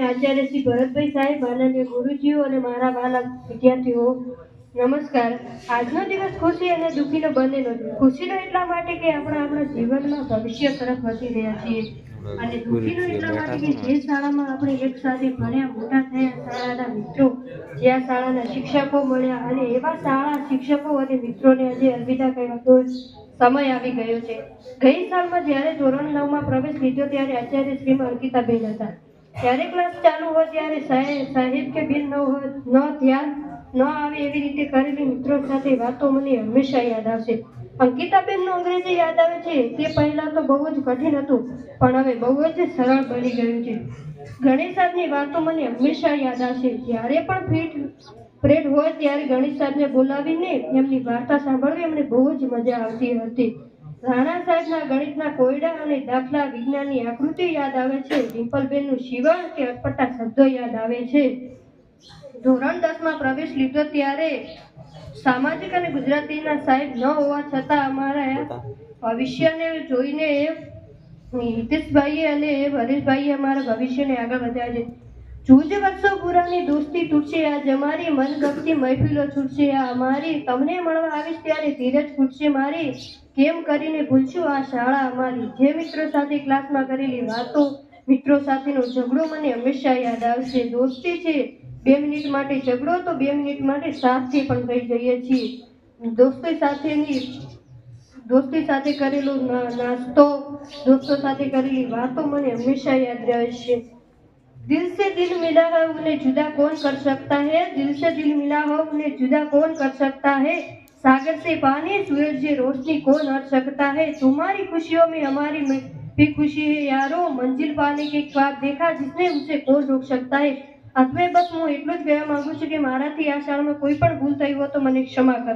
આચાર્ય શ્રી ભરતભાઈ સાહેબ, માનનીય ગુરુજીઓ અને મારા વાલા વિદ્યાર્થીઓ, નમસ્કાર। આજનો દિવસ ખુશી અને દુઃખીનો બંનેનો છે। ખુશીનો એટલા માટે કે આપણા જીવનમાં ભવિષ્ય તરફ વધી રહ્યા છીએ, અને દુઃખીનો એટલા માટે કે જે શાળામાં આપણે એક સાથે ભણ્યા મોટા થયા, શાળાના મિત્રો, જ્યાં શાળાના શિક્ષકો મળ્યા, અને એવા શાળા શિક્ષકો અને મિત્રોને આજે અલવિદા કહેવાનો સમય આવી ગયો છે। ગઈ સાલમાં જ્યારે ધોરણ 9માં પ્રવેશ લીધો ત્યારે આચાર્ય શ્રીમાં અંકિતાબેન હતા। ત્યારે ક્લાસ ચાલુ હોય ત્યારે સાહેબ કે બિન ન ધ્યાન ન આવે એવી રીતે કરેલી મિત્રો સાથે વાતો મને હંમેશા યાદ આવશે। અંકિતાબેનનું અંગ્રેજી યાદ આવે છે। તે પહેલા તો બહુ જ કઠિન હતું, પણ હવે બહુ જ સરળ બની ગયું છે। ગણેશ સાહેબની વાતો મને હંમેશા યાદ આવશે। જ્યારે પણ પરેડ હોય ત્યારે ગણેશ સાહેબને બોલાવીને એમની વાર્તા સાંભળવી અમને બહુ જ મજા આવતી હતી। રાણા સાહેબના ગણિતના કોયડા અને દાખલા, વિજ્ઞાનની આકૃતિ યાદ આવે છે। ડિમ્પલબેનનું શિવણ કે અટપટા શબ્દો યાદ આવે છે। ધોરણ 10માં પ્રવેશ લીધો ત્યારે સામાજિક અને ગુજરાતીના સાહેબ ન હોવા છતાં અમારા ભવિષ્યને જોઈને હિતેશભાઈ અને હરેશભાઈએ અમારા ભવિષ્યને આગળ વધાર્યા છે। જૂજ વર્ષો પુરાની દોસ્તી તૂટશે આજ, અમારી મનગમતી મહેફિલો છૂટશે આ અમારી, તમને મળવા આવીશ ત્યારે ધીરજ ખૂટશે મારી, કેમ કરીને ભૂલશું આ શાળા અમારી। જે મિત્રો સાથે ક્લાસમાં કરેલી વાતો, મિત્રો સાથેનો ઝઘડો મને હંમેશા યાદ આવશે। દોસ્તી છે 2 મિનિટ માટે, ઝઘડો તો 2 મિનિટ માટે સાથથી પણ થઈ જઈએ છીએ। દોસ્તી સાથે કરેલો નાસ્તો, દોસ્તો સાથે કરેલી વાતો મને હંમેશા યાદ રહેશે। दिल से दिल मिला है उन्हें जुदा कौन कर सकता है, दिल से दिल मिला हो उन्हें जुदा कौन कर सकता है, सागर से पानी सूरज से रोशनी कौन हट सकता है, तुम्हारी खुशियों में हमारी भी खुशी है यारो, मंजिल पाने के ख्वाब देखा जिसने उसे कौन रोक सकता है। अंत में बस હું એટલું જ કહેવા માંગુ છું કે મારાથી આ શાળામાં કોઈ પણ ભૂલ થઈ હોય તો મને ક્ષમા કરો।